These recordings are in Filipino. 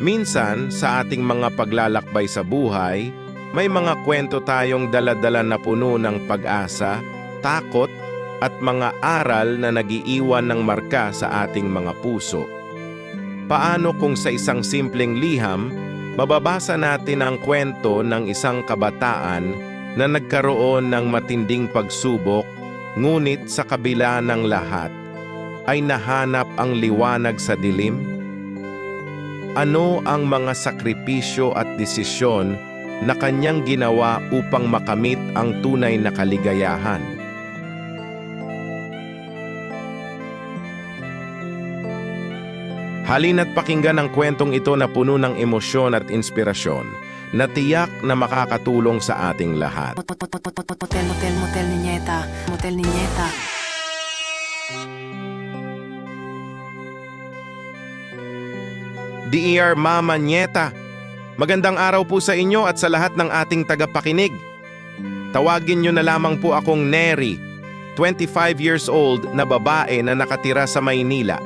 Minsan, sa ating mga paglalakbay sa buhay, may mga kwento tayong dala-dala na puno ng pag-asa, takot, at mga aral na nagiiwan ng marka sa ating mga puso. Paano kung sa isang simpleng liham, mababasa natin ang kwento ng isang kabataan na nagkaroon ng matinding pagsubok, ngunit sa kabila ng lahat, ay nahanap ang liwanag sa dilim? Ano ang mga sakripisyo at desisyon na kanyang ginawa upang makamit ang tunay na kaligayahan? Halina't pakinggan ang kwentong ito na puno ng emosyon at inspirasyon na tiyak na makakatulong sa ating lahat. Motel Niñeta, Motel Niñeta. Dear Mama Nieta, magandang araw po sa inyo at sa lahat ng ating tagapakinig. Tawagin niyo na lamang po akong Neri, 25 years old na babae na nakatira sa Maynila.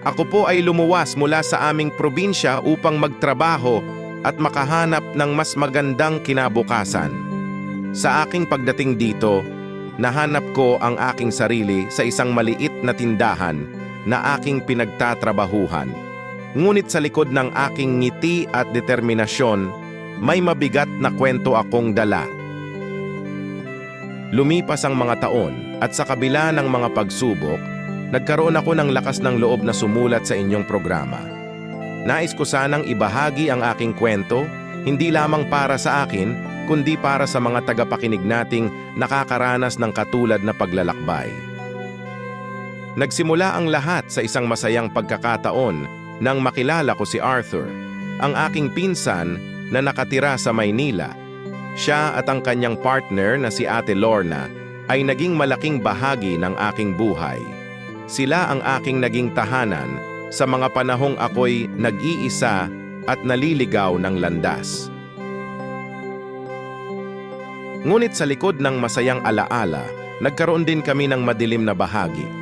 Ako po ay lumuwas mula sa aming probinsya upang magtrabaho at makahanap ng mas magandang kinabukasan. Sa aking pagdating dito, nahanap ko ang aking sarili sa isang maliit na tindahan na aking pinagtatrabahuhan. Ngunit sa likod ng aking ngiti at determinasyon, may mabigat na kwento akong dala. Lumipas ang mga taon at sa kabila ng mga pagsubok, nagkaroon ako ng lakas ng loob na sumulat sa inyong programa. Nais ko sanang ibahagi ang aking kwento, hindi lamang para sa akin, kundi para sa mga tagapakinig nating nakakaranas ng katulad na paglalakbay. Nagsimula ang lahat sa isang masayang pagkakataon nang makilala ko si Arthur, ang aking pinsan na nakatira sa Maynila. Siya at ang kanyang partner na si Ate Lorna ay naging malaking bahagi ng aking buhay. Sila ang aking naging tahanan sa mga panahong ako'y nag-iisa at naliligaw ng landas. Ngunit sa likod ng masayang alaala, nagkaroon din kami ng madilim na bahagi.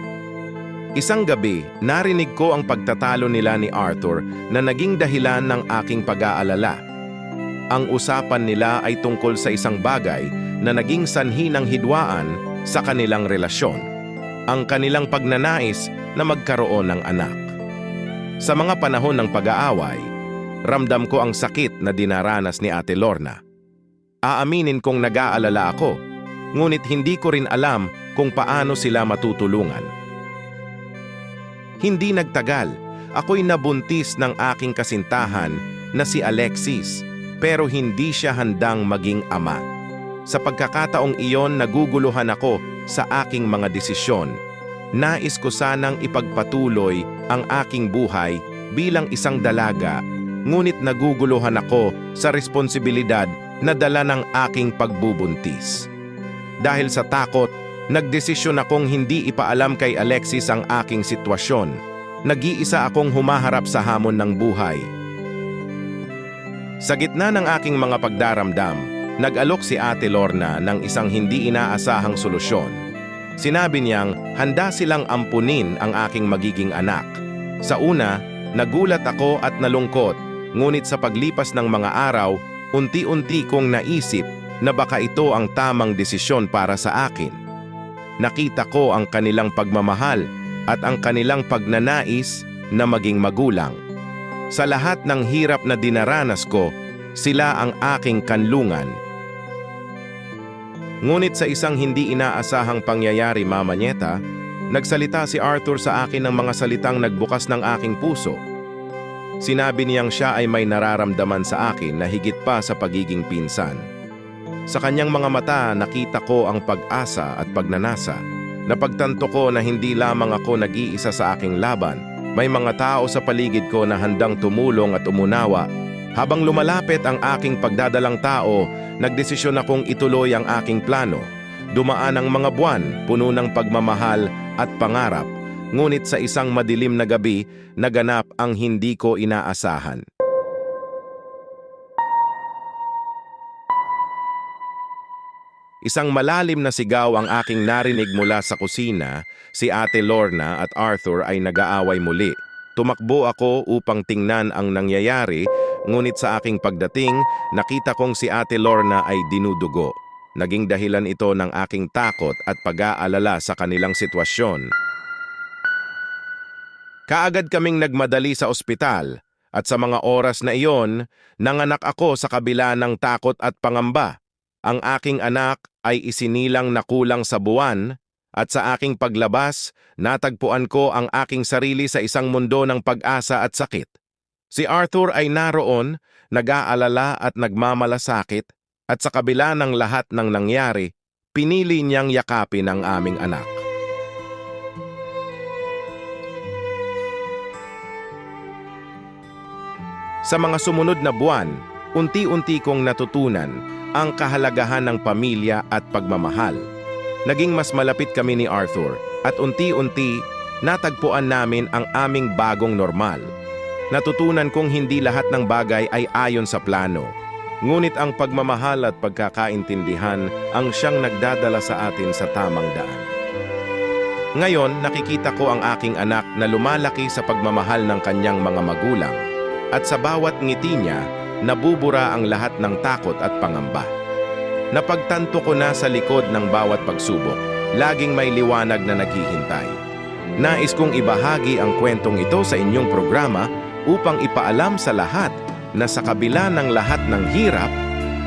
Isang gabi, narinig ko ang pagtatalo nila ni Arthur na naging dahilan ng aking pag-aalala. Ang usapan nila ay tungkol sa isang bagay na naging sanhi ng hidwaan sa kanilang relasyon, ang kanilang pagnanais na magkaroon ng anak. Sa mga panahon ng pag-aaway, ramdam ko ang sakit na dinaranas ni Ate Lorna. Aaminin kong nag-aalala ako, ngunit hindi ko rin alam kung paano sila matutulungan. Hindi nagtagal, ako'y nabuntis ng aking kasintahan na si Alexis, pero hindi siya handang maging ama. Sa pagkakataong iyon, naguguluhan ako sa aking mga desisyon. Nais ko sanang ipagpatuloy ang aking buhay bilang isang dalaga, ngunit naguguluhan ako sa responsibilidad na dala ng aking pagbubuntis. Dahil sa takot, nagdesisyon akong hindi ipaalam kay Alexis ang aking sitwasyon. Nag-iisa akong humaharap sa hamon ng buhay. Sa gitna ng aking mga pagdaramdam, nag-alok si Ate Lorna ng isang hindi inaasahang solusyon. Sinabi niyang handa silang ampunin ang aking magiging anak. Sa una, nagulat ako at nalungkot, ngunit sa paglipas ng mga araw, unti-unti kong naisip na baka ito ang tamang desisyon para sa akin. Nakita ko ang kanilang pagmamahal at ang kanilang pagnanais na maging magulang. Sa lahat ng hirap na dinaranas ko, sila ang aking kanlungan. Ngunit sa isang hindi inaasahang pangyayari, Mama Nieta, nagsalita si Arthur sa akin ng mga salitang nagbukas ng aking puso. Sinabi niyang siya ay may nararamdaman sa akin na higit pa sa pagiging pinsan. Sa kanyang mga mata, nakita ko ang pag-asa at pagnanasa. Napagtanto ko na hindi lamang ako nag-iisa sa aking laban. May mga tao sa paligid ko na handang tumulong at umunawa. Habang lumalapit ang aking pagdadalang tao, nagdesisyon akong ituloy ang aking plano. Dumaan ang mga buwan, puno ng pagmamahal at pangarap. Ngunit sa isang madilim na gabi, naganap ang hindi ko inaasahan. Isang malalim na sigaw ang aking narinig mula sa kusina. Si Ate Lorna at Arthur ay nag-aaway muli. Tumakbo ako upang tingnan ang nangyayari, ngunit sa aking pagdating, nakita kong si Ate Lorna ay dinudugo. Naging dahilan ito ng aking takot at pag-aalala sa kanilang sitwasyon. Kaagad kaming nagmadali sa ospital at sa mga oras na iyon, nanganak ako sa kabila ng takot at pangamba. Ang aking anak ay isinilang na kulang sa buwan at sa aking paglabas, natagpuan ko ang aking sarili sa isang mundo ng pag-asa at sakit. Si Arthur ay naroon, nag-aalala at nagmamalasakit at sa kabila ng lahat ng nangyari, pinili niyang yakapin ang aming anak. Sa mga sumunod na buwan, unti-unti kong natutunan ang kahalagahan ng pamilya at pagmamahal. Naging mas malapit kami ni Arthur at unti-unti natagpuan namin ang aming bagong normal. Natutunan kong hindi lahat ng bagay ay ayon sa plano. Ngunit ang pagmamahal at pagkakaintindihan ang siyang nagdadala sa atin sa tamang daan. Ngayon, nakikita ko ang aking anak na lumalaki sa pagmamahal ng kanyang mga magulang. At sa bawat ngiti niya, nabubura ang lahat ng takot at pangamba. Napagtanto ko na sa likod ng bawat pagsubok, laging may liwanag na naghihintay. Nais kong ibahagi ang kwentong ito sa inyong programa upang ipaalam sa lahat na sa kabila ng lahat ng hirap,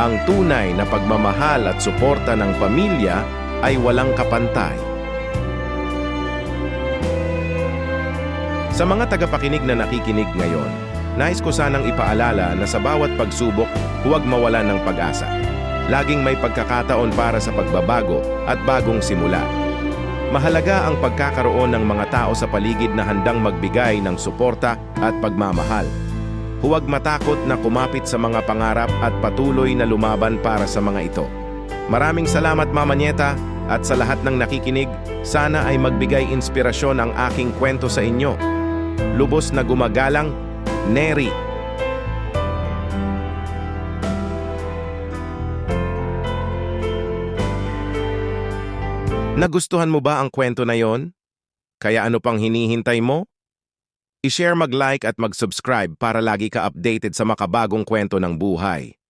ang tunay na pagmamahal at suporta ng pamilya ay walang kapantay. Sa mga tagapakinig na nakikinig ngayon, nais ko sanang ipaalala na sa bawat pagsubok, huwag mawalan ng pag-asa. Laging may pagkakataon para sa pagbabago at bagong simula. Mahalaga ang pagkakaroon ng mga tao sa paligid na handang magbigay ng suporta at pagmamahal. Huwag matakot na kumapit sa mga pangarap at patuloy na lumaban para sa mga ito. Maraming salamat, Mama Nieta, at sa lahat ng nakikinig, sana ay magbigay inspirasyon ang aking kwento sa inyo. Lubos na gumagalang, Neri. Nagustuhan mo ba ang kwento na yon? Kaya ano pang hinihintay mo? I-share, mag-like at mag-subscribe para lagi ka updated sa makabagong kwento ng buhay.